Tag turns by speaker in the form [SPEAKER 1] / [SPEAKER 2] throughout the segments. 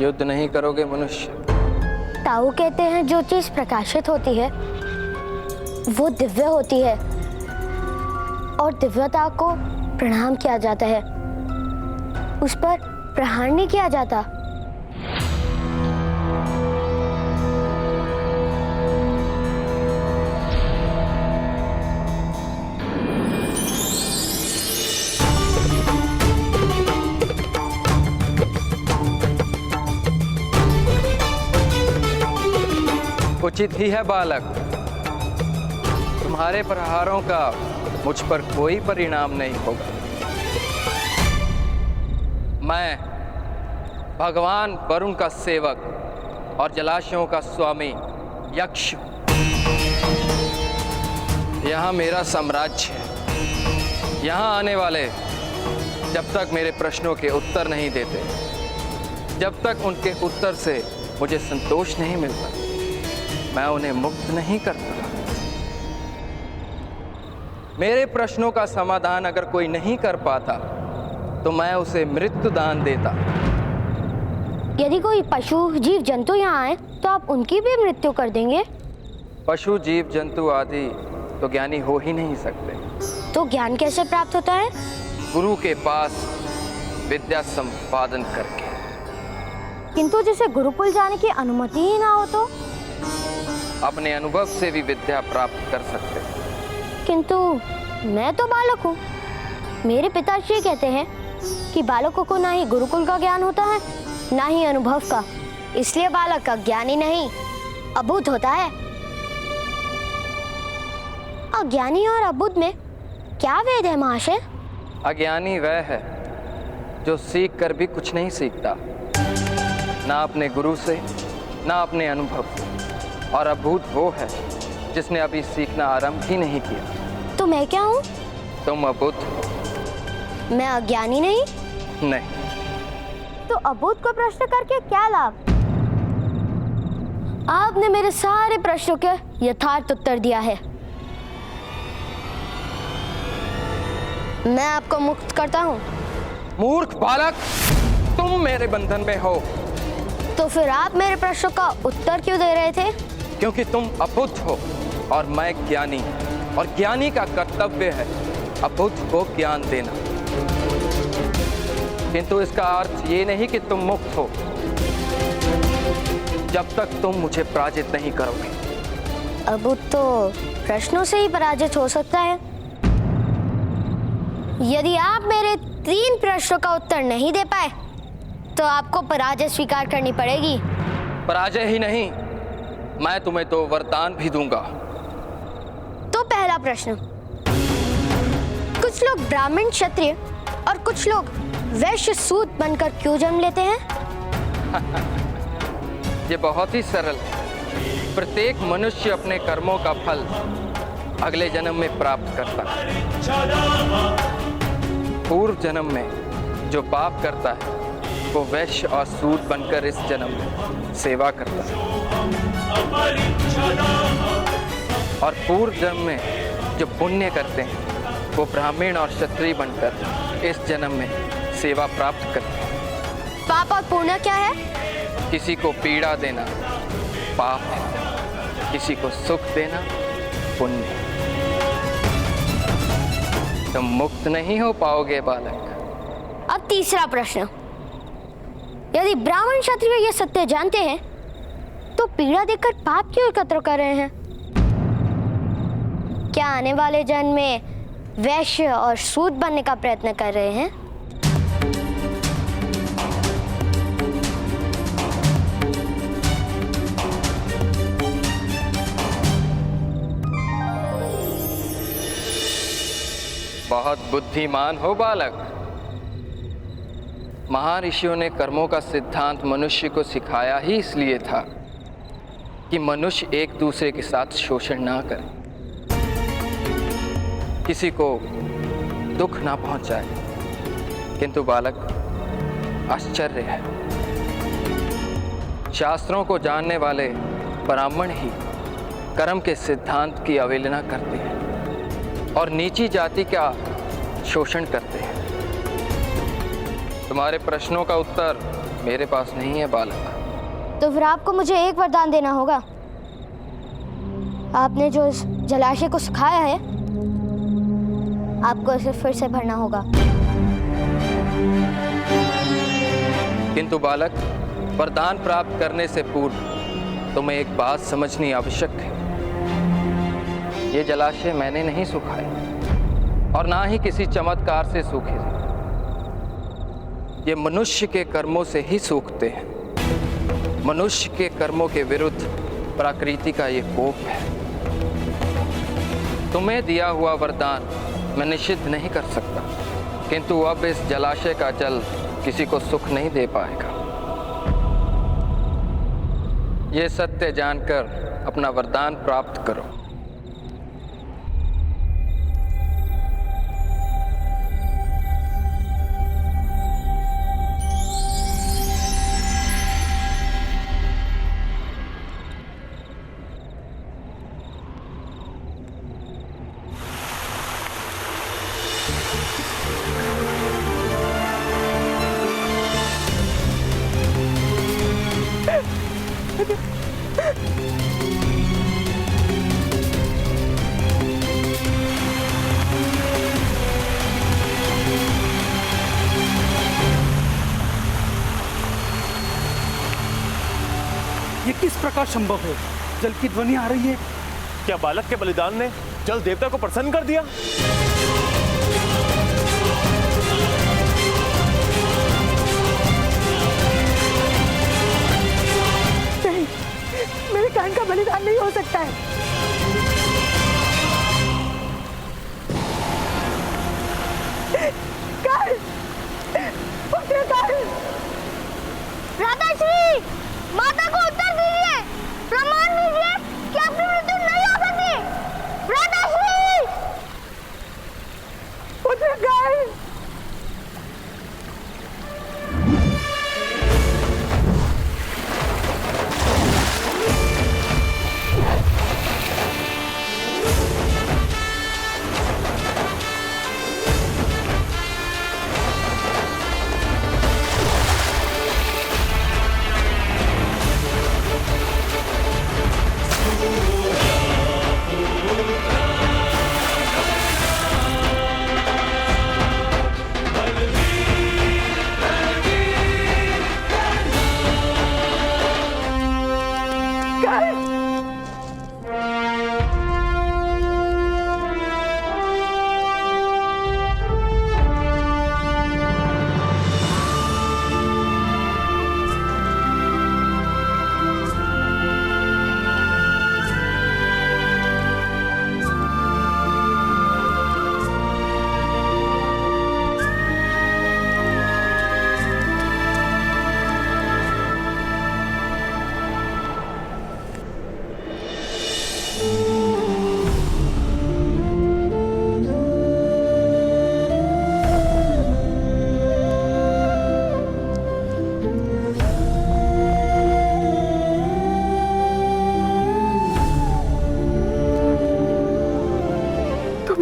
[SPEAKER 1] युद्ध नहीं करोगे मनुष्य?
[SPEAKER 2] ताऊ कहते हैं जो चीज प्रकाशित होती है वो दिव्य होती है और दिव्यता को प्रणाम किया जाता है, उस पर प्रहार नहीं किया जाता।
[SPEAKER 1] उचित ही है बालक, तुम्हारे प्रहारों का मुझ पर कोई परिणाम नहीं होगा। मैं भगवान वरुण का सेवक और जलाशयों का स्वामी यक्ष, यहाँ मेरा साम्राज्य है। यहाँ आने वाले जब तक मेरे प्रश्नों के उत्तर नहीं देते, जब तक उनके उत्तर से मुझे संतोष नहीं मिलता, मैं उन्हें मुक्त नहीं करता। मेरे प्रश्नों का समाधान अगर कोई नहीं कर पाता तो मैं उसे मृत्यु दान देता।
[SPEAKER 2] यदि कोई पशु जीव जंतु यहाँ आए तो आप उनकी भी मृत्यु कर देंगे?
[SPEAKER 1] पशु जीव जंतु आदि तो ज्ञानी हो ही नहीं सकते।
[SPEAKER 2] तो ज्ञान कैसे प्राप्त होता है?
[SPEAKER 1] गुरु के पास विद्या संपादन करके।
[SPEAKER 2] किंतु जिसे गुरुकुल जाने की अनुमति ही ना हो तो?
[SPEAKER 1] अपने अनुभव से भी विद्या प्राप्त कर सकते हैं।
[SPEAKER 2] किंतु मैं तो बालक हूँ। मेरे पिताश्री कहते हैं कि बालकों को ना ही गुरुकुल का ज्ञान होता है ना ही अनुभव का, इसलिए बालक का ज्ञान ही नहीं अबुद्ध होता है। अज्ञानी और अबुद्ध में क्या भेद है महाशय?
[SPEAKER 1] अज्ञानी वह है जो सीख कर भी कुछ नहीं सीखता, ना अपने गुरु से ना अपने अनुभव से, और अबुद्ध वो है जिसने अभी सीखना आरंभ ही नहीं किया।
[SPEAKER 2] तो मैं क्या हूँ?
[SPEAKER 1] तुम अबुद्ध हो।
[SPEAKER 2] मैं अज्ञानी नहीं?
[SPEAKER 1] नहीं।
[SPEAKER 2] तो अबुद्ध को प्रश्न करके क्या लाभ? आपने मेरे सारे प्रश्नों के यथार्थ उत्तर दिया है। मैं आपको मुक्त करता हूँ।
[SPEAKER 1] मूर्ख बालक, तुम मेरे बंधन में हो।
[SPEAKER 2] तो फिर आप मेरे प्रश्नों का उत्तर क्यों दे रहे थे?
[SPEAKER 1] क्योंकि तुम अबुद्ध हो और मैं ज्ञानी, और ज्ञानी का कर्तव्य है अबुद्ध को ज्ञान देना। किंतु इसका अर्थ ये नहीं कि तुम मुक्त हो जब तक तुम मुझे पराजित नहीं करोगे।
[SPEAKER 2] अबुद्ध तो प्रश्नों से ही पराजित हो सकता है। यदि आप मेरे 3 प्रश्नों का उत्तर नहीं दे पाए तो आपको पराजय स्वीकार करनी पड़ेगी।
[SPEAKER 1] पराजय ही नहीं, मैं तुम्हें 2 वरदान भी दूंगा।
[SPEAKER 2] तो पहला प्रश्न, कुछ लोग ब्राह्मण क्षत्रिय और कुछ लोग वैश्य सूत बनकर क्यों जन्म लेते हैं?
[SPEAKER 1] ये बहुत ही सरल है। प्रत्येक मनुष्य अपने कर्मों का फल अगले जन्म में प्राप्त करता है। पूर्व जन्म में जो पाप करता है वो वैश्य और सूत बनकर इस जन्म में सेवा करता है, और पूर्व जन्म में जो पुण्य करते हैं वो ब्राह्मण और क्षत्रिय बनकर इस जन्म में सेवा प्राप्त करते हैं।
[SPEAKER 2] पाप और पुण्य क्या है?
[SPEAKER 1] किसी को पीड़ा देना पाप है, किसी को सुख देना पुण्य। तुम मुक्त नहीं हो पाओगे बालक।
[SPEAKER 2] अब तीसरा प्रश्न, यदि ब्राह्मण क्षत्रिय ये सत्य जानते हैं तो पीड़ा देकर पाप क्यों एकत्र कर रहे हैं? क्या आने वाले जन्म में वैश्य और सूत बनने का प्रयत्न कर रहे हैं?
[SPEAKER 1] बहुत बुद्धिमान हो बालक। महर्षियों ने कर्मों का सिद्धांत मनुष्य को सिखाया ही इसलिए था कि मनुष्य एक दूसरे के साथ शोषण ना करे, किसी को दुख ना पहुंचाए। किंतु बालक, आश्चर्य है, शास्त्रों को जानने वाले ब्राह्मण ही कर्म के सिद्धांत की अवहेलना करते हैं और नीची जाति का शोषण करते हैं। तुम्हारे प्रश्नों का उत्तर मेरे पास नहीं है बालक।
[SPEAKER 2] तो फिर आपको मुझे एक वरदान देना होगा। आपने जो इस जलाशय को सुखाया है, आपको इसे फिर से भरना होगा।
[SPEAKER 1] किंतु बालक, वरदान प्राप्त करने से पूर्व तुम्हें एक बात समझनी आवश्यक है। ये जलाशय मैंने नहीं सुखाए और ना ही किसी चमत्कार से सूखे। ये मनुष्य के कर्मों से ही सूखते हैं। मनुष्य के कर्मों के विरुद्ध प्रकृति का ये कोप है। तुम्हें दिया हुआ वरदान मैं निषिद्ध नहीं कर सकता, किंतु अब इस जलाशय का जल किसी को सुख नहीं दे पाएगा। ये सत्य जानकर अपना वरदान प्राप्त करो।
[SPEAKER 3] ये किस प्रकार संभव है? जल की ध्वनि आ रही है।
[SPEAKER 4] क्या बालक के बलिदान ने जल देवता को प्रसन्न कर दिया?
[SPEAKER 3] नहीं, मेरे कान का बलिदान नहीं हो सकता है। कान, पुत्र कान।
[SPEAKER 2] राधाश्री, माता को उत्तर दीजिए, प्रमाण दीजिए कि आपकी मृत्यु नहीं हो सकती। राधाश्री,
[SPEAKER 3] पुत्र कान।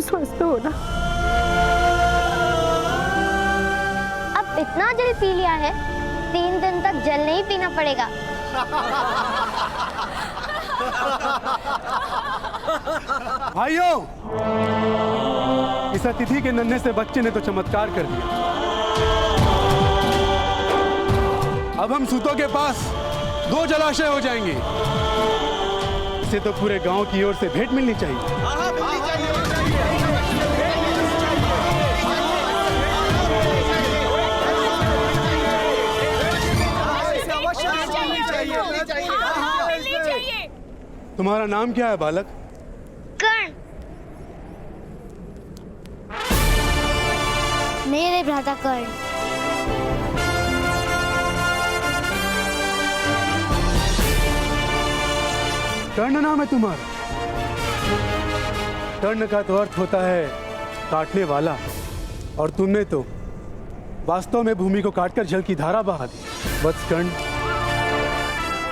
[SPEAKER 3] स्वस्थ हो ना?
[SPEAKER 2] अब इतना जल पी लिया है, 3 दिन तक जल नहीं पीना पड़ेगा।
[SPEAKER 3] भाइयों, इस अतिथि के नन्हे से बच्चे ने तो चमत्कार कर दिया। अब हम सूतों के पास 2 जलाशय हो जाएंगे। इसे तो पूरे गांव की ओर से भेंट मिलनी चाहिए। तुम्हारा नाम क्या है बालक?
[SPEAKER 2] कर्ण। मेरे भ्राता कर्ण।
[SPEAKER 3] कर्ण नाम है तुम्हारा? कर्ण का तो अर्थ होता है काटने वाला, और तुमने तो वास्तव में भूमि को काटकर जल की धारा बहा दी। वत्स कर्ण,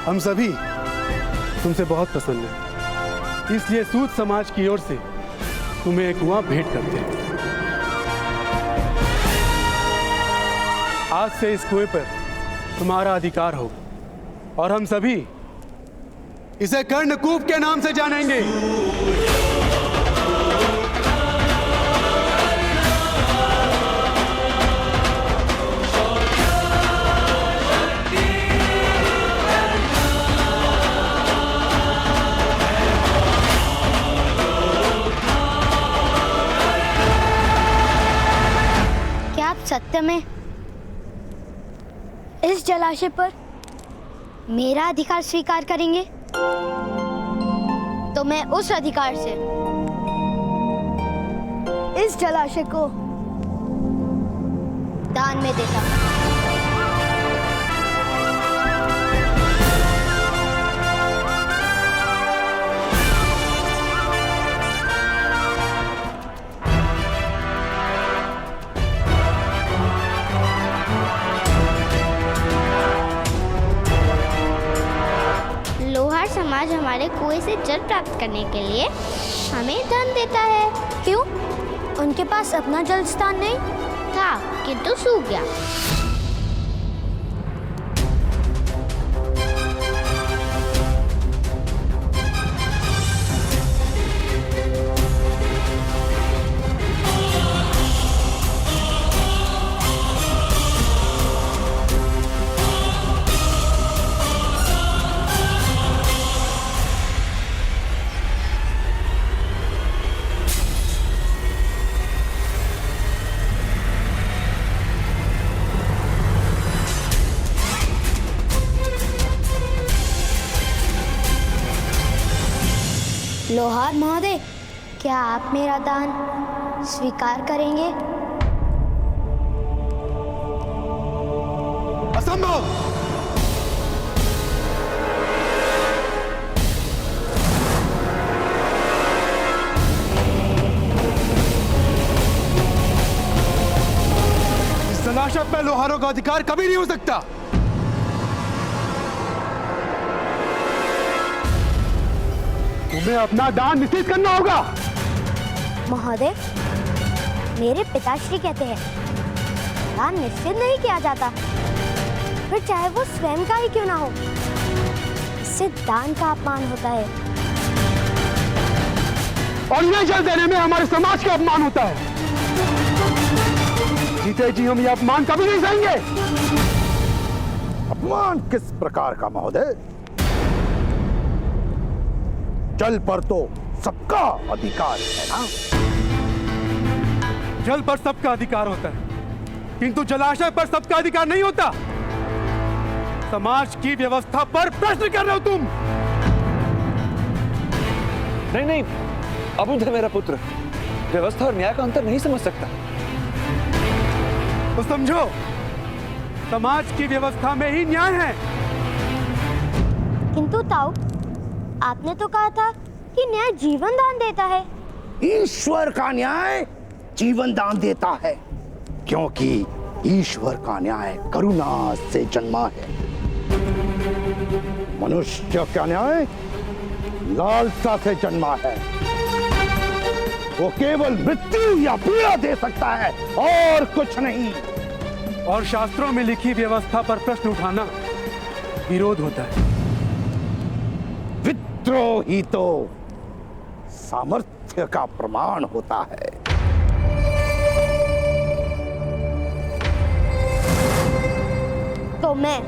[SPEAKER 3] हम सभी तुमसे बहुत पसंद हैं, इसलिए सूत समाज की ओर से तुम्हें एक कुआं भेंट करते हैं। आज से इस कुएं पर तुम्हारा अधिकार हो, और हम सभी इसे कर्णकूप के नाम से जानेंगे।
[SPEAKER 2] क्या आप सत्य में इस जलाशय पर मेरा अधिकार स्वीकार करेंगे? तो मैं उस अधिकार से इस जलाशय को दान में देता हूं। लोहार समाज हमारे कुएं से जल प्राप्त करने के लिए हमें धन देता है। क्यों? उनके पास अपना जल स्थान नहीं था, किंतु सूख गया। लोहार महोदय, क्या आप मेरा दान स्वीकार करेंगे?
[SPEAKER 3] असंभव! इस जलाशय पर लोहारों का अधिकार कभी नहीं हो सकता। तुम्हें अपना दान निश्चित करना होगा।
[SPEAKER 2] महोदय, मेरे पिताश्री कहते हैं दान निश्चित नहीं किया जाता, फिर चाहे वो स्वयं का ही क्यों ना हो। इससे दान का अपमान होता है,
[SPEAKER 3] और ये जल देने में हमारे समाज का अपमान होता है। जीते जी हम ये अपमान कभी नहीं सहेंगे।
[SPEAKER 5] अपमान किस प्रकार का महोदय? जल पर तो सबका अधिकार है ना?
[SPEAKER 3] जल पर सबका अधिकार होता है, किंतु जलाशय पर सबका अधिकार नहीं होता। समाज की व्यवस्था पर प्रश्न कर रहे हो तुम।
[SPEAKER 6] नहीं, अबुध है मेरा पुत्र, व्यवस्था और न्याय का अंतर नहीं समझ सकता।
[SPEAKER 3] तो समझो, समाज की व्यवस्था में ही न्याय है।
[SPEAKER 2] किंतु ताऊ, आपने तो कहा था कि न्याय जीवन दान देता है।
[SPEAKER 5] ईश्वर का न्याय जीवन दान देता है, क्योंकि ईश्वर का न्याय करुणा से जन्मा है। मनुष्य का न्याय लालसा से जन्मा है। वो केवल मृत्यु या पीड़ा दे सकता है और कुछ नहीं।
[SPEAKER 3] और शास्त्रों में लिखी व्यवस्था पर प्रश्न उठाना विरोध होता है।
[SPEAKER 5] विद्रोह ही तो सामर्थ्य का प्रमाण होता है।
[SPEAKER 2] तो मैं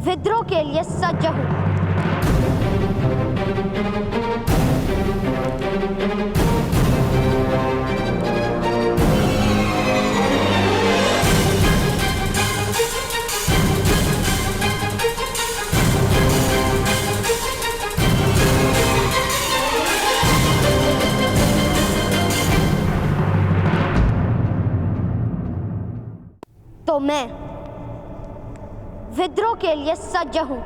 [SPEAKER 2] विद्रोह के लिए सज्ज हूं। तो मैं विद्रोह के लिए सज्ज हूं।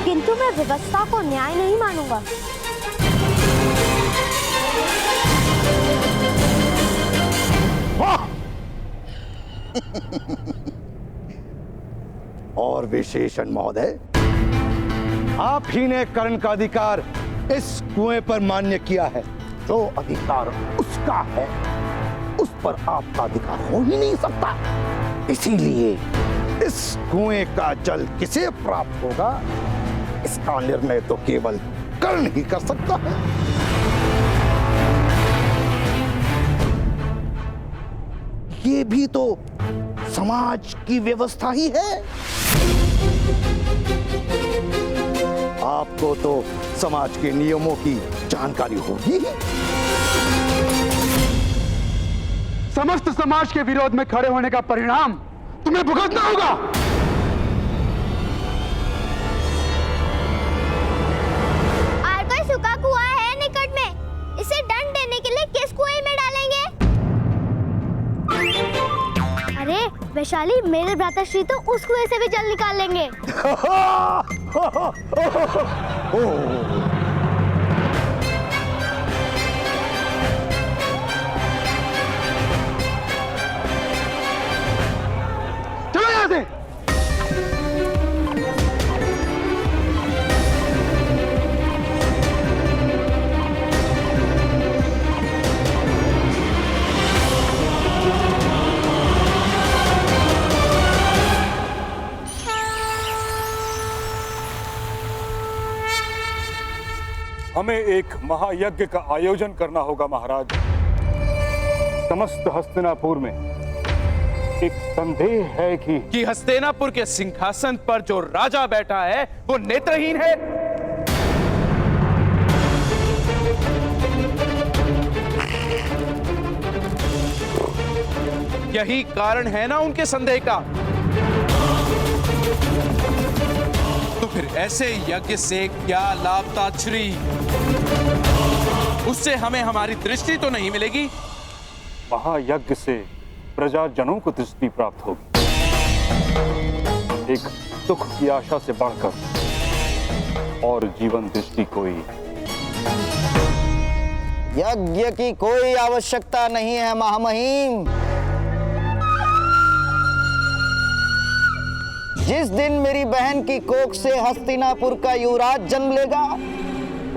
[SPEAKER 2] किंतु मैं व्यवस्था को न्याय नहीं मानूंगा।
[SPEAKER 5] वाह! और विशेषण महोदय, आप ही ने कर्ण का अधिकार इस कुएं पर मान्य किया है। जो अधिकार उसका है उस पर आपका अधिकार हो ही नहीं सकता। इसीलिए इस कुएं का जल किसे प्राप्त होगा, इसका निर्णय तो केवल कर्ण ही कर सकता है। ये भी तो समाज की व्यवस्था ही है। आपको तो समाज के नियमों की जानकारी होगी।
[SPEAKER 3] समस्त समाज के विरोध में खड़े होने का परिणाम तुम्हें भुगतना होगा।
[SPEAKER 2] और कोई सूखा कुआं है निकट में? इसे दंड देने के लिए किस कुएं में डालेंगे? अरे वैशाली, मेरे भ्राताश्री तो उस कुएं से भी जल निकाल लेंगे।
[SPEAKER 3] चलो यहां से।
[SPEAKER 7] हमें एक महायज्ञ का आयोजन करना होगा महाराज। समस्त हस्तिनापुर में एक संदेह है कि
[SPEAKER 8] हस्तिनापुर के सिंहासन पर जो राजा बैठा है वो नेत्रहीन है। यही कारण है ना उनके संदेह का। तो फिर ऐसे यज्ञ से क्या लाभ ताच्छ्री? उससे हमें हमारी दृष्टि तो नहीं मिलेगी।
[SPEAKER 7] महायज्ञ से प्रजाजनों को दृष्टि प्राप्त होगी। एक सुख की आशा से बढ़कर और जीवन दृष्टि कोई।
[SPEAKER 9] यज्ञ की कोई आवश्यकता नहीं है महामहिम। जिस दिन मेरी बहन की कोख से हस्तिनापुर का युवराज जन्म लेगा,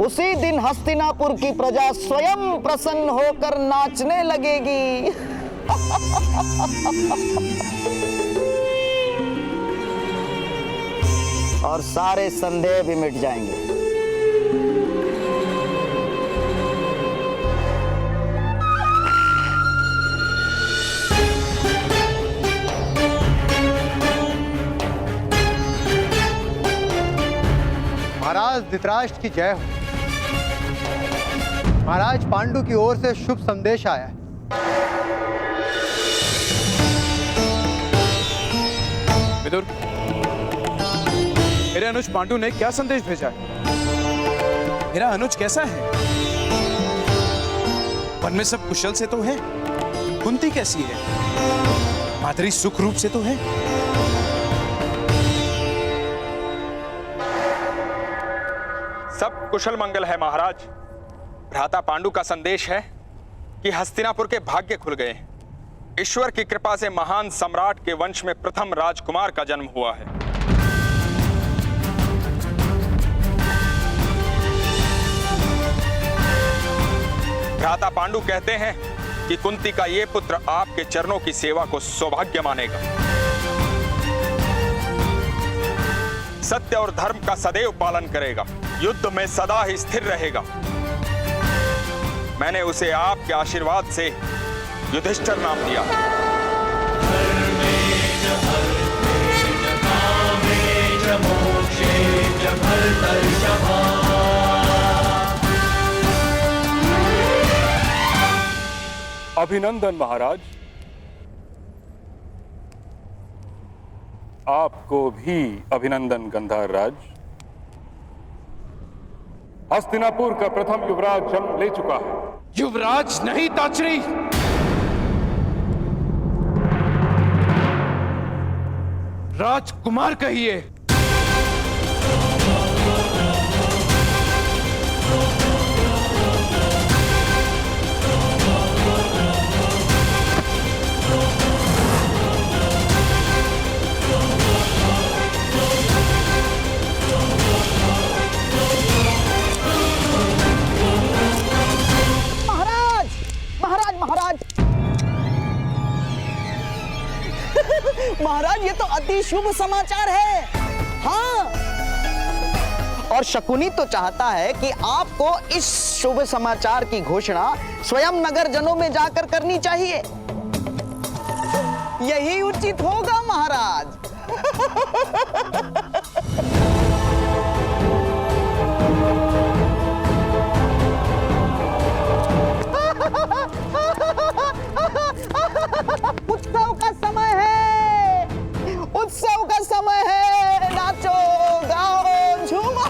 [SPEAKER 9] उसी दिन हस्तिनापुर की प्रजा स्वयं प्रसन्न होकर नाचने लगेगी। और सारे संदेह भी मिट जाएंगे।
[SPEAKER 3] महाराज धृतराष्ट्र की जय हो। महाराज पांडु की ओर से शुभ संदेश आया है।
[SPEAKER 8] विदुर, मेरे अनुज पांडु ने क्या संदेश भेजा है? मेरा अनुज कैसा है? वन में सब कुशल से तो है? कुंती कैसी है? माधुरी सुख रूप से तो है?
[SPEAKER 10] सब कुशल मंगल है महाराज। भ्राता पांडु का संदेश है कि हस्तिनापुर के भाग्य खुल गए। ईश्वर की कृपा से महान सम्राट के वंश में प्रथम राजकुमार का जन्म हुआ है। भ्राता पांडु कहते हैं कि कुंती का ये पुत्र आपके चरणों की सेवा को सौभाग्य मानेगा। सत्य और धर्म का सदैव पालन करेगा, युद्ध में सदा ही स्थिर रहेगा। मैंने उसे आपके आशीर्वाद से युधिष्ठिर नाम दिया।
[SPEAKER 7] अभिनंदन महाराज। आपको भी अभिनंदन गंधर्व राज। हस्तिनापुर का प्रथम युवराज जन्म ले चुका है।
[SPEAKER 8] युवराज नहीं ताचरी, राजकुमार कहिए।
[SPEAKER 9] महाराज महाराज महाराज महाराज, ये तो अति शुभ समाचार है। हाँ, और शकुनी तो चाहता है कि आपको इस शुभ समाचार की घोषणा स्वयं नगर जनों में जाकर करनी चाहिए। यही उचित होगा महाराज। उत्सव का समय है, उत्सव का समय है। नाचो, गाओ, झूमो।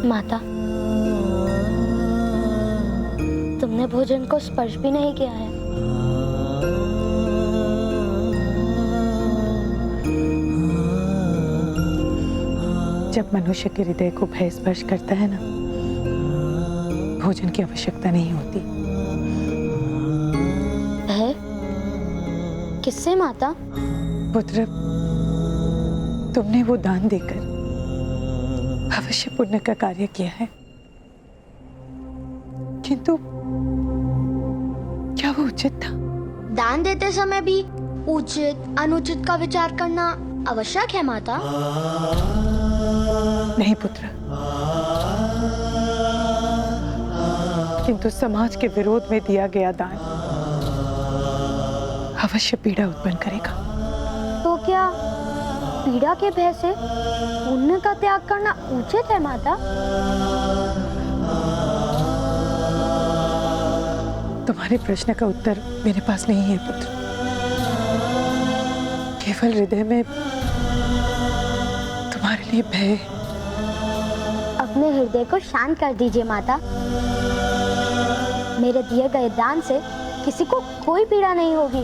[SPEAKER 2] माता, तुमने भोजन को स्पर्श भी नहीं किया है।
[SPEAKER 11] जब मनुष्य के हृदय को भय स्पर्श करता है ना, भोजन की आवश्यकता नहीं होती।
[SPEAKER 2] भय? किससे माता?
[SPEAKER 11] पुत्र, तुमने वो दान देकर अवश्य पुण्य का कार्य किया है, किंतु क्या वो उचित था?
[SPEAKER 2] दान देते समय भी उचित अनुचित का विचार करना आवश्यक है माता।
[SPEAKER 11] नहीं पुत्र, किंतु समाज के विरोध में दिया गया दान अवश्य पीड़ा उत्पन्न करेगा।
[SPEAKER 2] तो क्या पीड़ा के भय से पुण्य का त्याग करना उचित है माता?
[SPEAKER 11] तुम्हारे प्रश्न का उत्तर मेरे पास नहीं है पुत्र। केवल हृदय में तुम्हारे लिए भय।
[SPEAKER 2] अपने हृदय को शांत कर दीजिए माता। मेरे दिए गए दान से किसी को कोई पीड़ा नहीं होगी।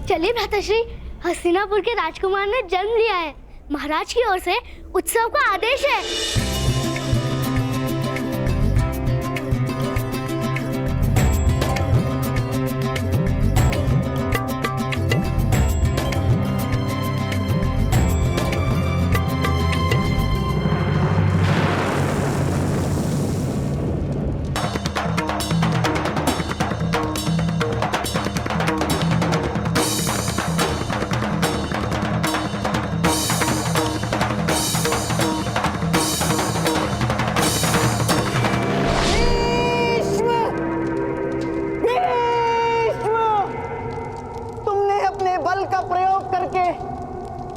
[SPEAKER 12] चलिए भ्राताश्री, हस्तिनापुर के राजकुमार ने जन्म लिया है। महाराज की ओर से उत्सव का आदेश है।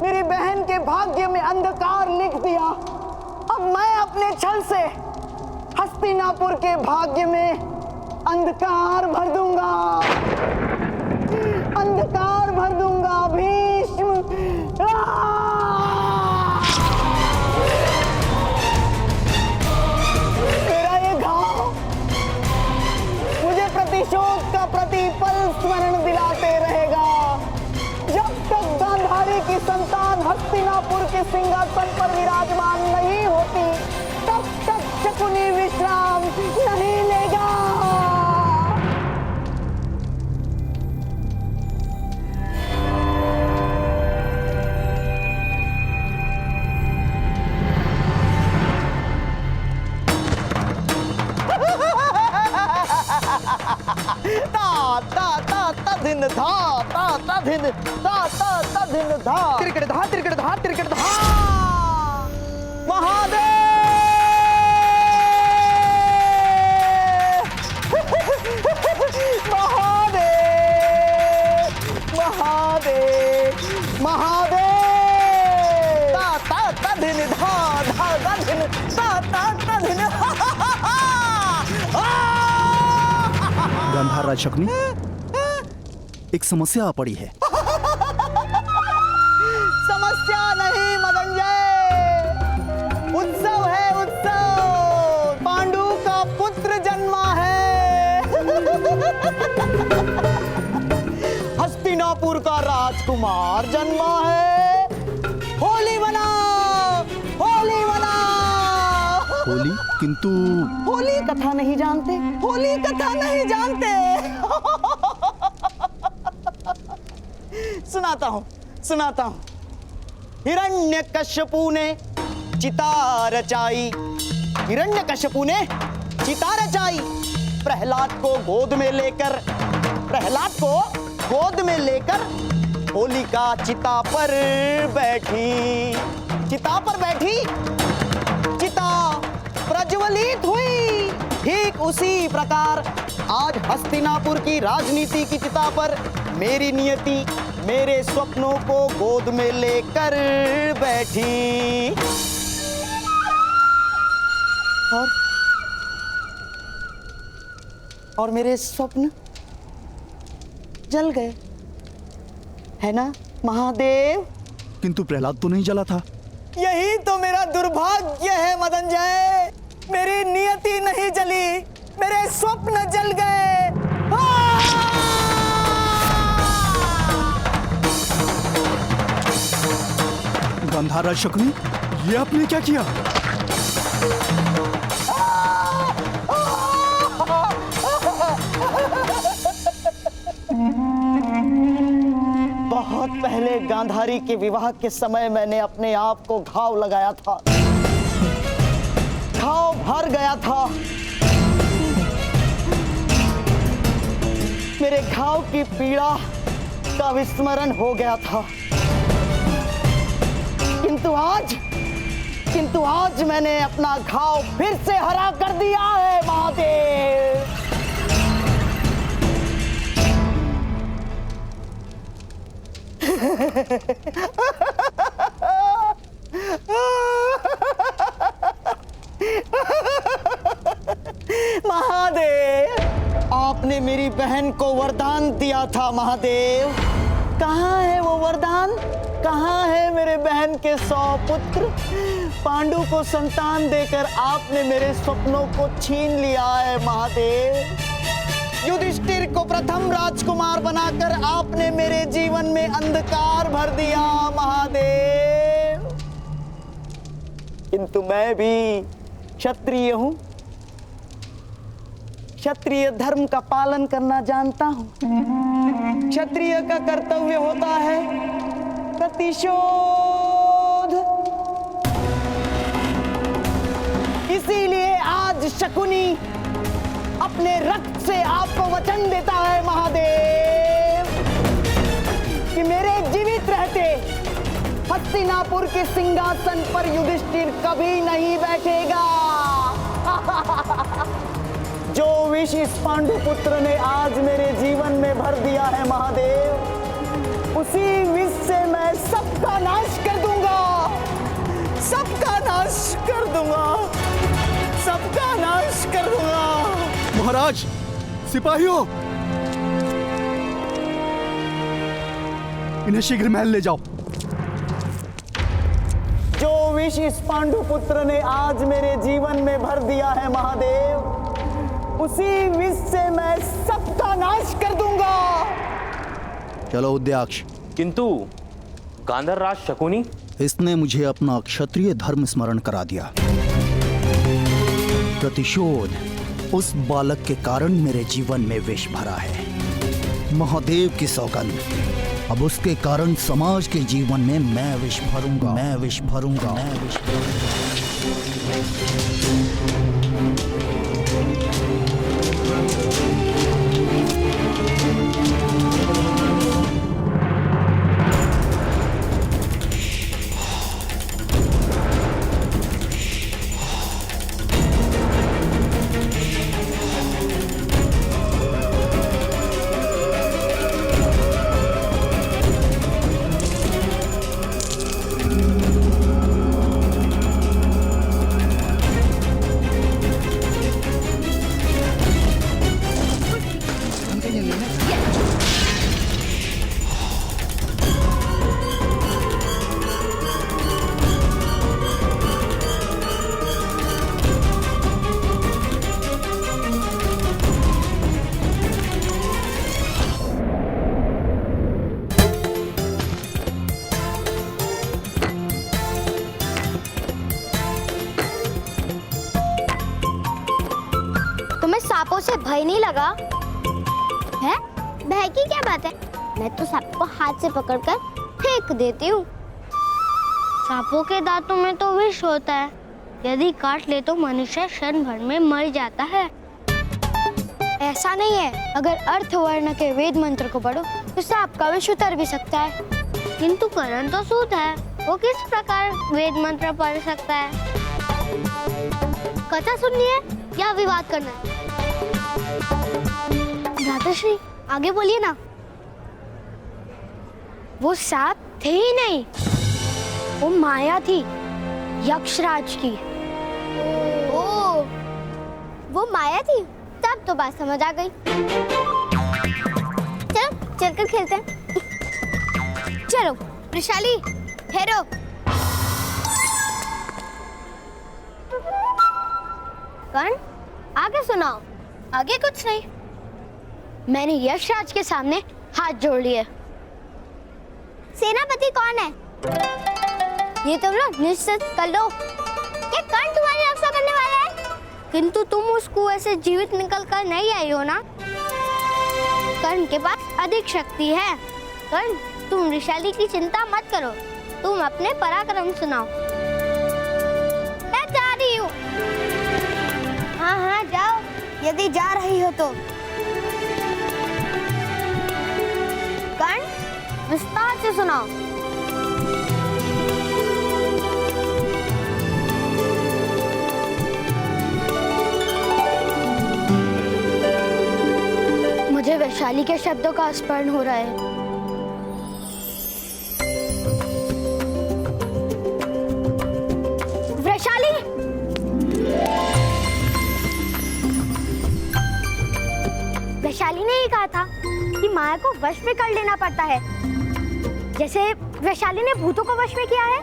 [SPEAKER 9] मेरी बहन के भाग्य में अंधकार लिख दिया। अब मैं अपने छल से हस्तिनापुर के भाग्य में अंधकार भर दूंगा, अंधकार भर दूंगा। भीष्म, मेरा ये घाव मुझे प्रतिशोध का प्रतिपल स्मरण दिलाता सिंहासन पर विराजमान नहीं होती तब तक शकुनी विश्राम नहीं लेगा। ता ता ता ता धिन धा ता ता धिन ता ता ता धिन धा तिरकड़ धा तिरकड़ धा तिरकड़ धा। महादेव महादेव महादेव महादेव ता ता ता धिन धा धा धा धिन ता ता ता धिन।
[SPEAKER 13] गांधार राज शकुनी, एक समस्या आ पड़ी है।
[SPEAKER 9] समस्या नहीं मदनजय, उत्सव है उत्सव। पांडु का पुत्र जन्मा है। हस्तिनापुर का राजकुमार जन्मा है। होली मनाओ, होली मनाओ।
[SPEAKER 13] होली? किंतु
[SPEAKER 9] होली कथा नहीं जानते, होली कथा नहीं जानते। सुनाता हूं। हिरण्यकश्यपु ने चिता रचाई, हिरण्यकश्यपु ने चिता रचाई। प्रहलाद को गोद में लेकर होलिका चिता पर बैठी। चिता प्रज्वलित हुई। ठीक उसी प्रकार आज हस्तिनापुर की राजनीति की चिता पर मेरी नियति मेरे स्वप्नों को गोद में लेकर बैठी। और मेरे स्वप्न जल गए, है ना महादेव?
[SPEAKER 13] किंतु प्रहलाद तो नहीं जला था।
[SPEAKER 9] यही तो मेरा दुर्भाग्य है मदनजय। मेरी नियति नहीं जली, मेरे स्वप्न जल गए।
[SPEAKER 13] गांधार राज शकुनी, ये आपने क्या किया?
[SPEAKER 9] बहुत पहले गांधारी के विवाह के समय मैंने अपने आप को घाव लगाया था। घाव भर गया था। मेरे घाव की पीड़ा का विस्मरण हो गया था। किंतु आज मैंने अपना घाव फिर से हरा कर दिया है महादेव। महादेव, आपने मेरी बहन को वरदान दिया था महादेव। कहाँ है वो वरदान? कहाँ है मेरे बहन के 100 पुत्र? पांडु को संतान देकर आपने मेरे स्वप्नों को छीन लिया है महादेव। युधिष्ठिर को प्रथम राजकुमार बनाकर आपने मेरे जीवन में अंधकार भर दिया महादेव। किंतु मैं भी क्षत्रिय हूं, क्षत्रिय धर्म का पालन करना जानता हूं। क्षत्रिय का कर्तव्य होता है प्रतिशोध। इसीलिए आज शकुनी अपने रक्त से आपको वचन देता है महादेव कि मेरे जीवित रहते हस्तिनापुर के सिंहासन पर युधिष्ठिर कभी नहीं बैठेगा। जो विष इस पांडुपुत्र ने आज मेरे जीवन में भर दिया है महादेव, उसी विष से मैं सबका नाश कर दूंगा, सबका नाश कर दूंगा, सबका नाश कर दूंगा।
[SPEAKER 13] महाराज, सिपाहियों, इन्हें शीघ्र महल ले जाओ।
[SPEAKER 9] जो विष इस पांडुपुत्र ने आज मेरे जीवन में भर दिया है महादेव, उसी विष से मैं सबका नाश कर दूंगा।
[SPEAKER 13] चलो उद्याक्ष।
[SPEAKER 4] किंतु गांधार राज शकुनी,
[SPEAKER 13] इसने मुझे अपना क्षत्रिय धर्म स्मरण करा दिया। प्रतिशोध उस बालक के कारण मेरे जीवन में विष भरा है। महादेव की सौगंध, अब उसके कारण समाज के जीवन में मैं विष भरूंगा, मैं विष भरूंगा, मैं विष
[SPEAKER 2] सांपों से भय नहीं लगा है? भय की क्या बात है? मैं तो सांप को हाथ से पकड़कर फेंक देती हूँ।
[SPEAKER 12] सांपों के दांतों में तो विष होता है, यदि काट ले तो मनुष्य क्षण भर में मर जाता है।
[SPEAKER 2] ऐसा नहीं है, अगर अर्थ वर्ण के वेद मंत्र को पढ़ो तो सांप का विष उतर भी सकता है।
[SPEAKER 12] किंतु करण तो सूत है, वो किस प्रकार वेद मंत्र पढ़ सकता है? कथा सुननी है या विवाद करना है?
[SPEAKER 2] भ्राताश्री आगे बोलिए ना। वो सांप थे ही नहीं, वो माया थी, यक्षराज की। ओ, वो माया थी, तब तो बात समझ आ गई। चलो चलकर खेलते हैं। चलो वृषाली, ठहरो। कर्ण, आगे सुनाओ। आगे कुछ नहीं, मैंने यक्षराज के सामने हाथ जोड़ लिए। सेनापति कौन है? ये तुम लोग निश्चित कर लो। क्या कर्ण तुम्हारी रक्षा करने वाला है? किंतु तुम उस कुएं से जीवित निकल कर नहीं आई हो ना? कर्ण के पास अधिक शक्ति है। कर्ण, तुम वृषाली की चिंता मत करो, तुम अपने पराक्रम सुनाओ। मैं जा रही हूँ। हाँ हाँ जाओ, यदि जा रही हो तो। कर्ण, विस्तार से सुनाओ। मुझे वैशाली के शब्दों का स्मरण हो रहा है। वैशाली, वैशाली ने ही कहा था कि माया को वश में कर लेना पड़ता है, जैसे वैशाली ने भूतों को वश में किया है।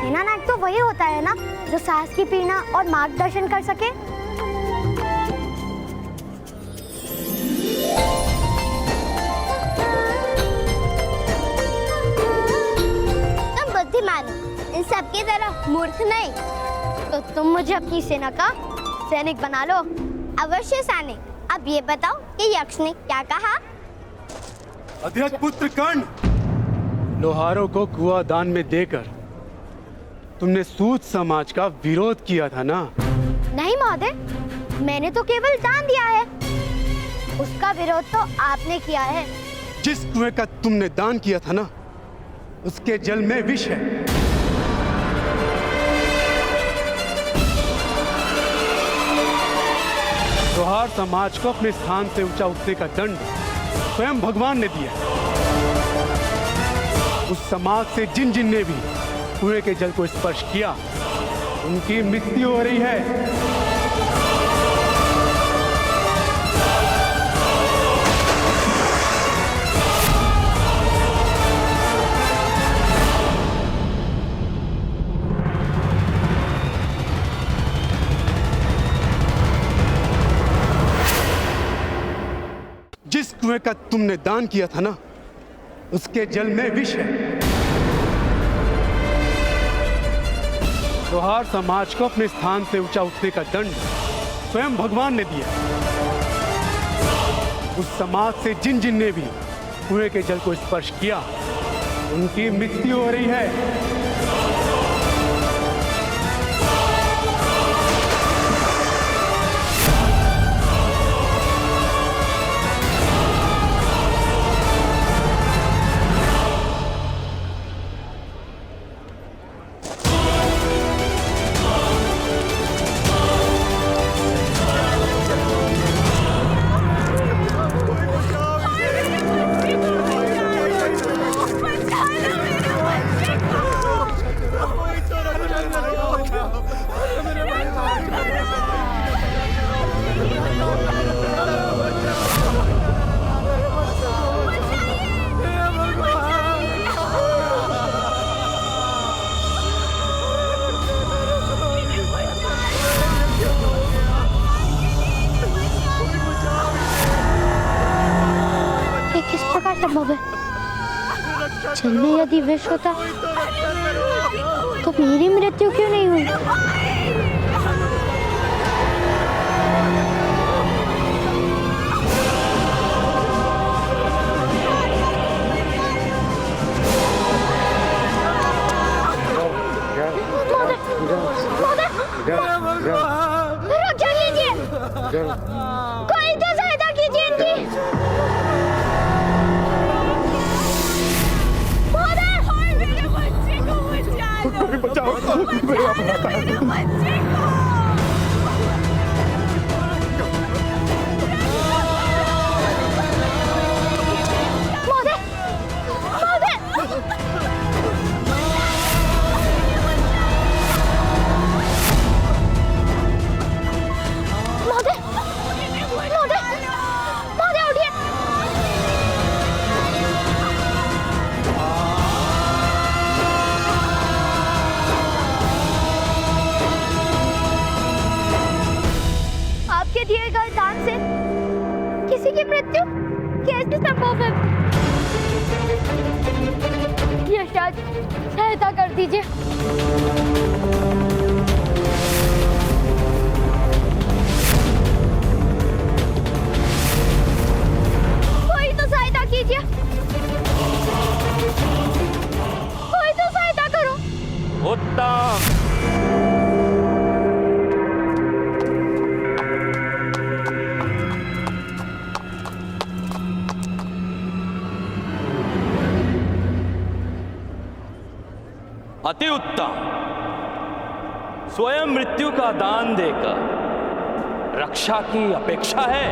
[SPEAKER 2] सेनानायक तो वही होता है ना जो साहस की प्रेरणा और मार्गदर्शन कर सके। तुम बुद्धिमान हो, इन सबकी तरह मूर्ख नहीं। तो तुम मुझे अपनी सेना का सैनिक बना लो। अवश्य सैनिक। अब ये बताओ कि यक्ष ने क्या कहा?
[SPEAKER 3] अध्यक्ष पुत्र कर्ण, लोहारों को कुआं दान में देकर तुमने सूत समाज का विरोध किया था ना?
[SPEAKER 2] नहीं महोदय, मैंने तो केवल दान दिया है, उसका विरोध तो आपने किया है।
[SPEAKER 3] जिस कुएं का तुमने दान किया था ना, उसके जल में विष है। लोहार समाज को अपने स्थान से ऊंचा उठने का दंड स्वयं भगवान ने दिया। उस समाज से जिन जिन ने भी कुएं के जल को स्पर्श किया, उनकी मृत्यु हो रही है। जिस कुएं का तुमने दान किया था ना, उसके जल में विष है। लोहार समाज को अपने स्थान से ऊंचा उठने का दंड स्वयं भगवान ने दिया। उस समाज से जिन जिन ने भी कुएं के जल को स्पर्श किया उनकी मृत्यु हो रही है।
[SPEAKER 2] संभव है? जल में यदि विष होता तो मेरी मृत्यु क्यों नहीं हुई?
[SPEAKER 12] रक्षा लीजिए, कोई तो सहायता कीजिए इनकी।
[SPEAKER 7] बचाओ, मेरे आप आता है।
[SPEAKER 12] दिए गए दान से किसी की मृत्यु कैसे संभव है? यशराज, सहायता कर दीजिए। कोई तो सहायता कीजिए, कोई तो सहायता करो।
[SPEAKER 6] उत्तम। अति उत्तम। स्वयं मृत्यु का दान देकर रक्षा की अपेक्षा है।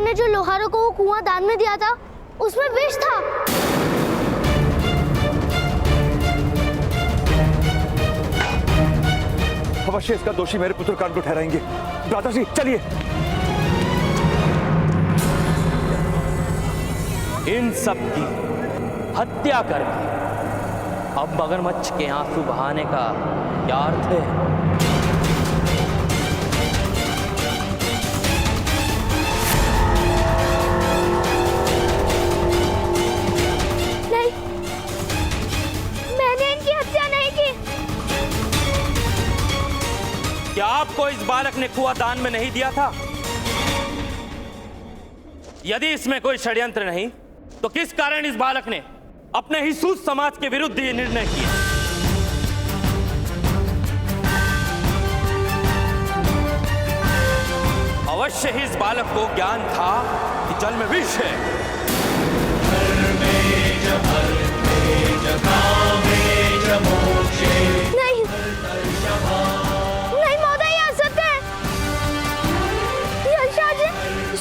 [SPEAKER 12] ने जो लोहारों को वो कुआं दान में दिया था उसमें विष था।
[SPEAKER 6] अवश्य इसका दोषी मेरे पुत्र कान को ठहराएंगे। भ्राताश्री चलिए। इन सब की हत्या करके अब मगरमच्छ के आंसू बहाने का क्या अर्थ है? क्या आपको इस बालक ने कुआं दान में नहीं दिया था? यदि इसमें कोई षड्यंत्र नहीं तो किस कारण इस बालक ने अपने ही सूत समाज के विरुद्ध ये निर्णय किया? अवश्य ही इस बालक को ज्ञान था कि जल में विष है।
[SPEAKER 12] नहीं,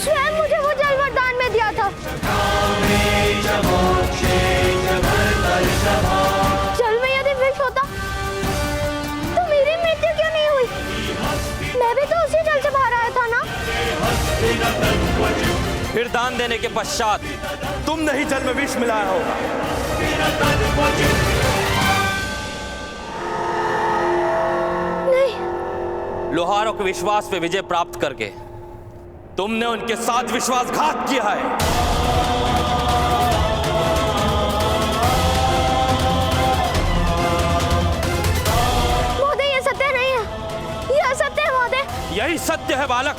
[SPEAKER 12] स्वयं मुझे वो जल वरदान में दिया था।
[SPEAKER 6] फिर दान देने के पश्चात
[SPEAKER 4] तुमने ही जल में विष मिलाया होगा।
[SPEAKER 2] नहीं।
[SPEAKER 6] लोहारों के विश्वास पे विजय प्राप्त करके तुमने उनके साथ विश्वासघात किया है।
[SPEAKER 2] महोदय, ये सत्य नहीं है, ये असत्य है महोदय।
[SPEAKER 6] यही सत्य है बालक,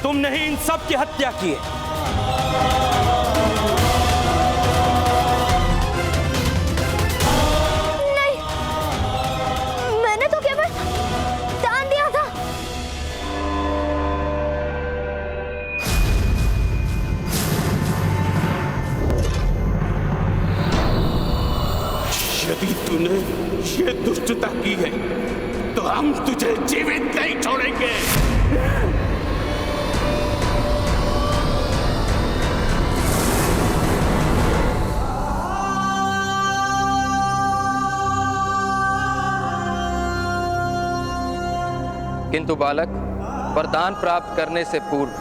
[SPEAKER 6] तुमने ही इन सब की हत्या की है।
[SPEAKER 2] नहीं, मैंने तो केवल दान दिया था।
[SPEAKER 7] यदि तूने ये दुष्टता की है तो हम तुझे जीवित नहीं छोड़ेंगे।
[SPEAKER 1] किंतु बालक, वरदान प्राप्त करने से पूर्व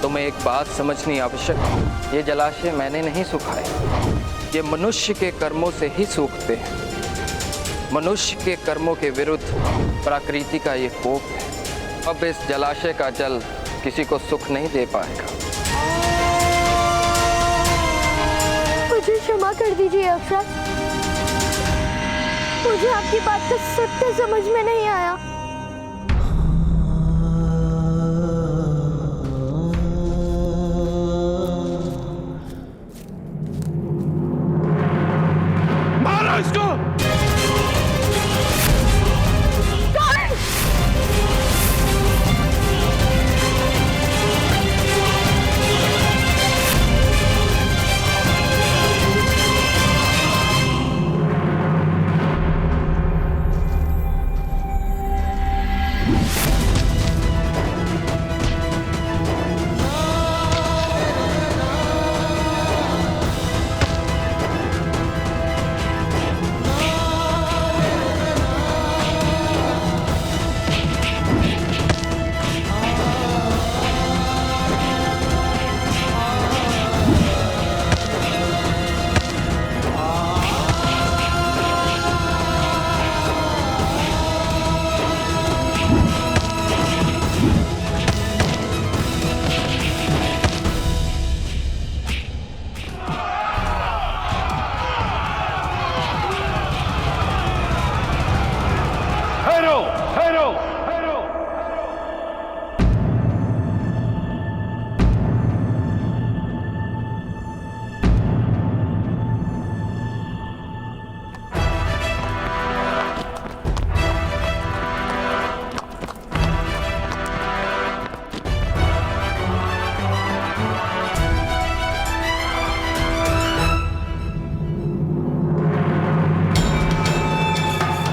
[SPEAKER 1] तुम्हें एक बात समझनी आवश्यक है। ये जलाशय मैंने नहीं सुखाए, ये मनुष्य के कर्मों से ही सूखते हैं। मनुष्य के कर्मों के विरुद्ध प्रकृति का ये कोप है। अब इस जलाशय का जल किसी को सुख नहीं दे पाएगा।
[SPEAKER 2] मुझे क्षमा कर दीजिए अक्षर, मुझे आपकी बात का सत्य समझ में नहीं आया।
[SPEAKER 7] मारो इसको।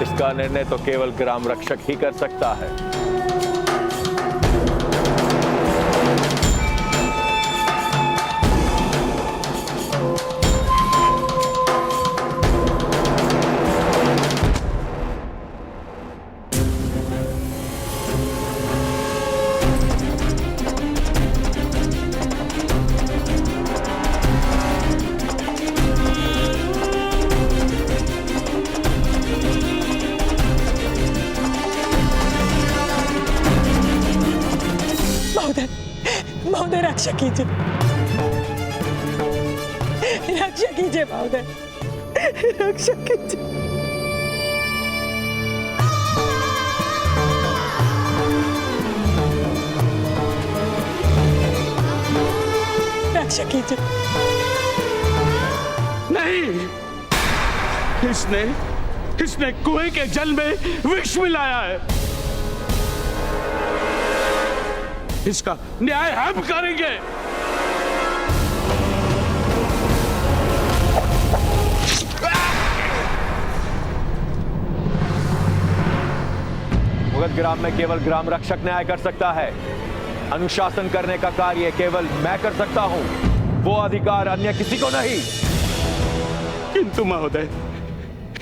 [SPEAKER 4] इसका निर्णय तो केवल ग्राम रक्षक ही कर सकता है।
[SPEAKER 11] महोदय रक्षा कीजिए, रक्षा कीजिए महोदय, रक्षा कीजिए। रक्षा कीजिए।
[SPEAKER 7] नहीं, इसने कुएं के जल में विष मिलाया है। इसका न्याय हम करेंगे।
[SPEAKER 4] मुगल ग्राम में केवल ग्राम रक्षक न्याय कर सकता है। अनुशासन करने का कार्य केवल मैं कर सकता हूं, वो अधिकार अन्य किसी को नहीं।
[SPEAKER 7] किंतु महोदय,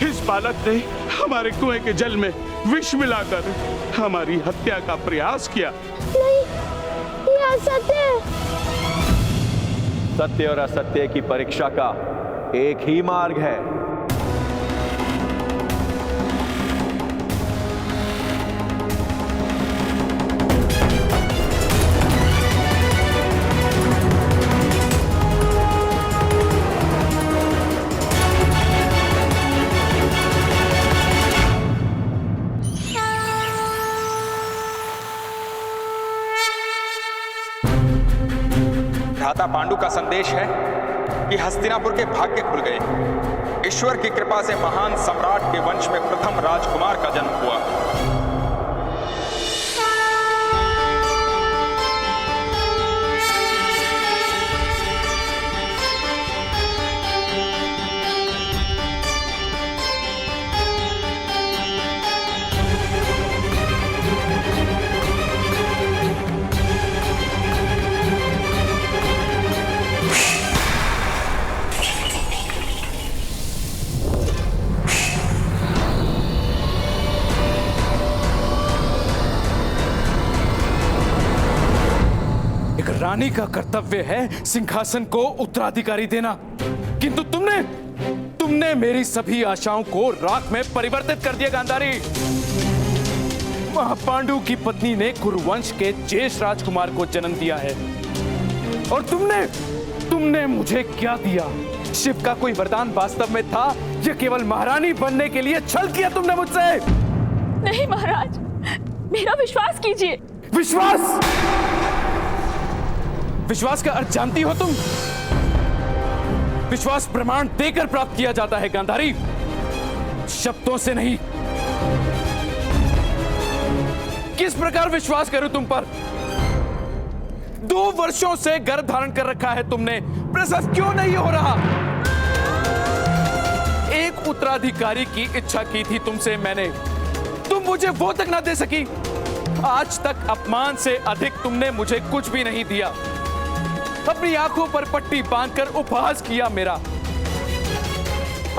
[SPEAKER 7] इस बालक ने हमारे कुएं के जल में विष मिलाकर हमारी हत्या का प्रयास किया।
[SPEAKER 2] नहीं, असत्य।
[SPEAKER 4] सत्य और असत्य की परीक्षा का एक ही मार्ग है।
[SPEAKER 10] भ्राता पांडु का संदेश है कि हस्तिनापुर के भाग्य खुल गए। ईश्वर की कृपा से महान सम्राट के वंश में प्रथम राजकुमार का जन्म हुआ।
[SPEAKER 14] रानी का कर्तव्य है सिंहासन को उत्तराधिकारी देना, किंतु तुमने मेरी सभी आशाओं को राख में परिवर्तित कर दिया गांधारी। महापांडु की पत्नी ने कुरुवंश के ज्येष्ठ राजकुमार को जन्म दिया है, और तुमने मुझे क्या दिया? शिव का कोई वरदान वास्तव में था या केवल महारानी बनने के लिए छल किया तुमने मुझसे?
[SPEAKER 11] नहीं महाराज, मेरा विश्वास कीजिए।
[SPEAKER 14] विश्वास का अर्थ जानती हो तुम? विश्वास प्रमाण देकर प्राप्त किया जाता है गांधारी, शब्दों से नहीं। किस प्रकार विश्वास करूं तुम पर? 2 वर्षों से गर्भ धारण कर रखा है तुमने, प्रसव क्यों नहीं हो रहा? एक उत्तराधिकारी की इच्छा की थी तुमसे मैंने, तुम मुझे वो तक ना दे सकी। आज तक अपमान से अधिक तुमने मुझे कुछ भी नहीं दिया। अपनी आंखों पर पट्टी बांधकर उपहास किया मेरा।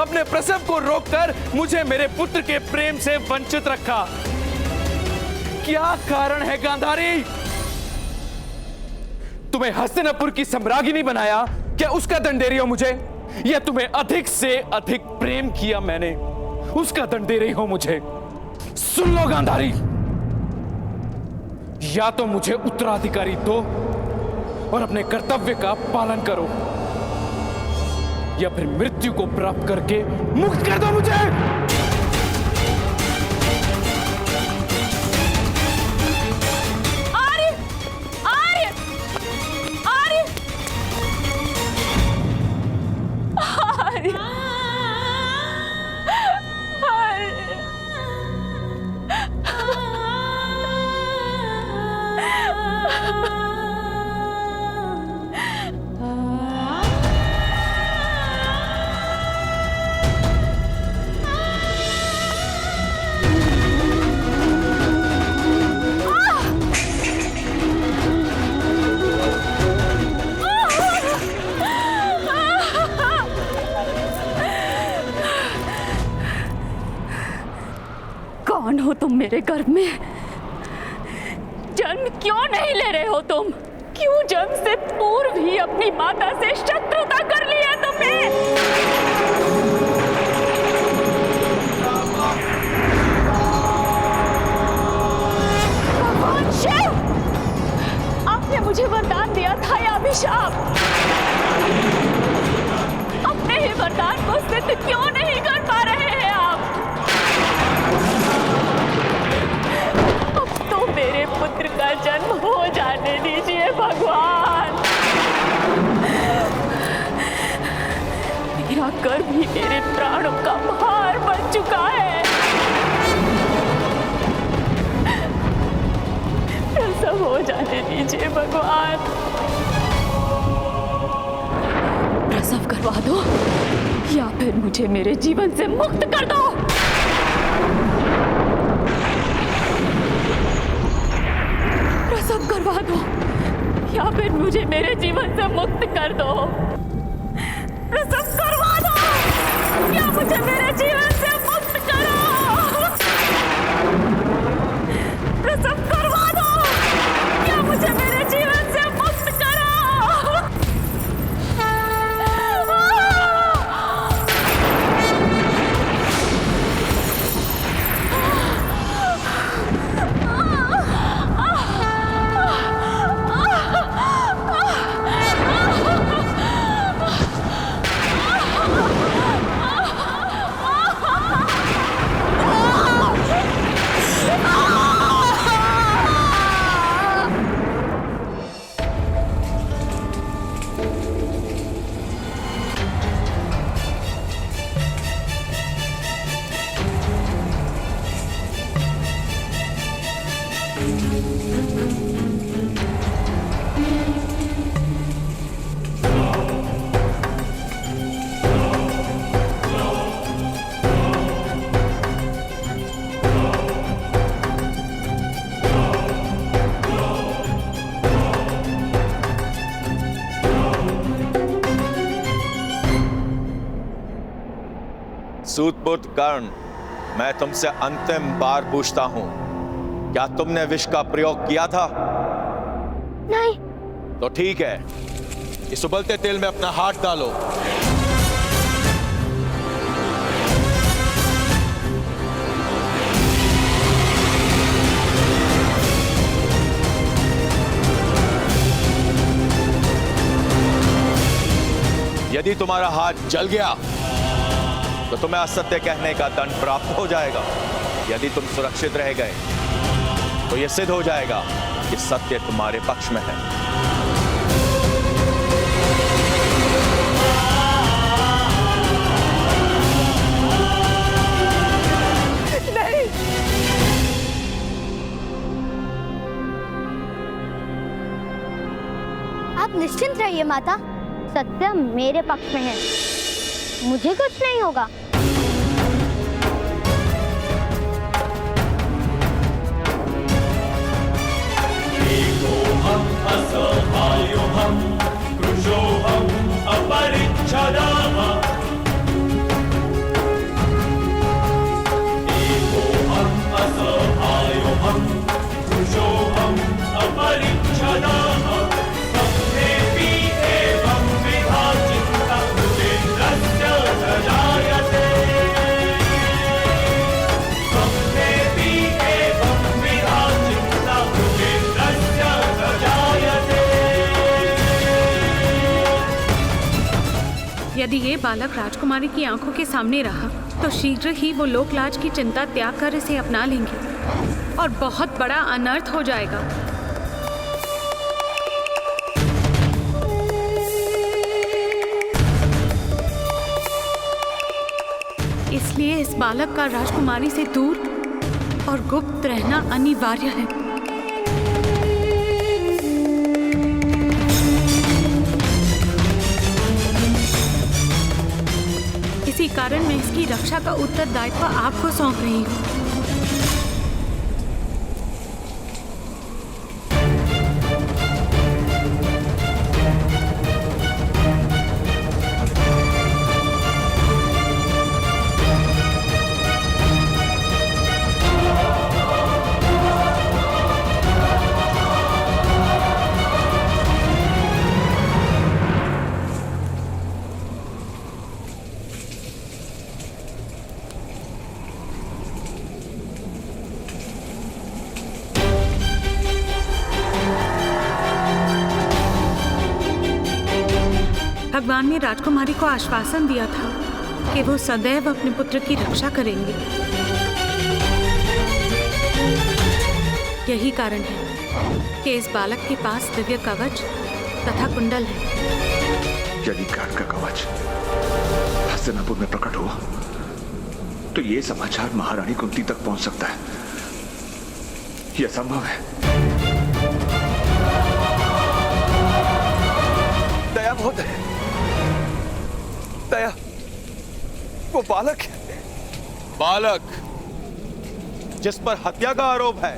[SPEAKER 14] अपने प्रसव को रोककर मुझे मेरे पुत्र के प्रेम से वंचित रखा। क्या कारण है गांधारी? तुम्हें हस्तिनापुर की सम्राज्ञी बनाया, क्या उसका दंड दे रही हो मुझे? या तुम्हें अधिक से अधिक प्रेम किया मैंने, उसका दंड दे रही हो मुझे? सुन लो गांधारी, या तो मुझे उत्तराधिकारी दो और अपने कर्तव्य का पालन करो, या फिर मृत्यु को प्राप्त करके मुक्त कर दो मुझे।
[SPEAKER 11] आर्य, आर्य, आर्य, आर्य, कौन हो तुम मेरे गर्भ में? जन्म क्यों नहीं ले रहे हो तुम? क्यों जन्म से पूर्व ही अपनी माता से शत्रुता कर ली है तुमने? भगवान शिव, आपने मुझे वरदान दिया था या अभिशाप? अपने ही वरदान को सिद्ध क्यों नहीं कर पा रहे हैं आप? अब तो मेरे पुत्र का जन्म हो जाने दीजिए भगवान। मेरा गर्भ ही मेरे प्राणों का भार बन चुका है। प्रसव हो जाने दीजिए भगवान। प्रसव करवा दो या फिर मुझे मेरे जीवन से मुक्त कर दो। प्रसव करवा दो या फिर मुझे मेरे जीवन से मुक्त कर दो। प्रसव करवा दो या मुझे मेरे जीवन से मुक्त करो। प्रसव करवा दो या मुझे मेरे जीवन से
[SPEAKER 4] सूतपुत्र कर्ण, मैं तुमसे अंतिम बार पूछता हूं, क्या तुमने विष का प्रयोग किया था?
[SPEAKER 2] नहीं।
[SPEAKER 4] तो ठीक है, इस उबलते तेल में अपना हाथ डालो। यदि तुम्हारा हाथ जल गया तो तुम्हें असत्य कहने का दंड प्राप्त हो जाएगा। यदि तुम सुरक्षित रह गए तो यह सिद्ध हो जाएगा कि सत्य तुम्हारे पक्ष में है।
[SPEAKER 11] नहीं।
[SPEAKER 2] आप निश्चिंत रहिए माता, सत्य मेरे पक्ष में है, मुझे कुछ नहीं होगा।
[SPEAKER 11] यदि ये बालक राजकुमारी की आंखों के सामने रहा तो शीघ्र ही वो लोकलाज की चिंता त्याग कर इसे अपना लेंगे और बहुत बड़ा अनर्थ हो जाएगा। इसलिए इस बालक का राजकुमारी से दूर और गुप्त रहना अनिवार्य है। इसी कारण मैं इसकी रक्षा का उत्तरदायित्व आपको सौंप रही हूँ। भगवान ने राजकुमारी को आश्वासन दिया था कि वो सदैव अपने पुत्र की रक्षा करेंगे। यही कारण है कि इस बालक के पास दिव्य कवच तथा कुंडल है।
[SPEAKER 15] यदि कर्ण का कवच हस्तिनापुर में प्रकट हुआ तो ये समाचार महारानी कुंती तक पहुंच सकता है। यह संभव है।
[SPEAKER 4] दया बहुत है। दया, वो बालक है। बालक जिस पर हत्या का आरोप है।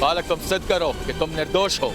[SPEAKER 4] बालक, तुम सिद्ध करो कि तुम निर्दोष हो।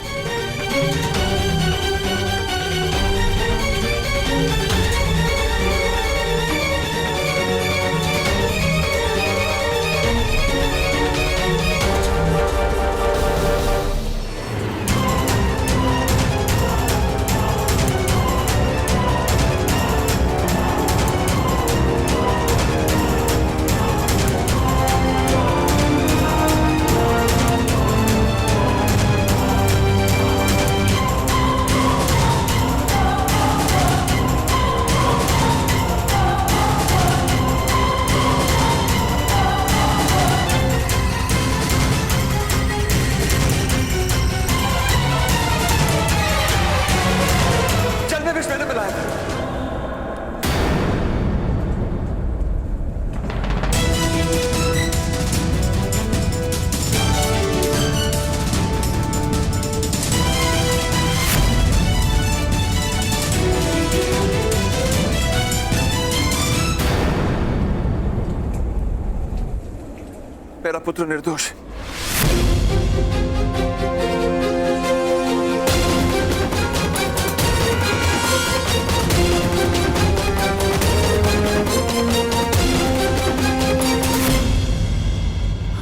[SPEAKER 15] मेरा पुत्र निर्दोष है।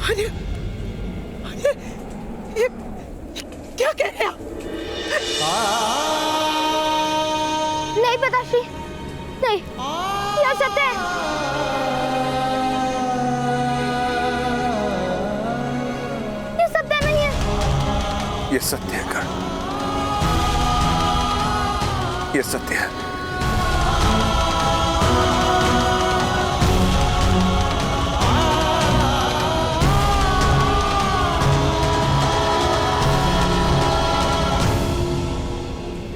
[SPEAKER 11] अरे अरे ये क्या कह रहे हैं?
[SPEAKER 2] नहीं पिताश्री, नहीं, यह सत्य है। ये सत्य नहीं है।
[SPEAKER 15] ये सत्य है कर्ण, ये सत्य है।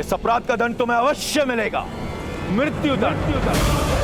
[SPEAKER 4] इस अपराध का दंड तुम्हें अवश्य मिलेगा, मृत्यु दंड।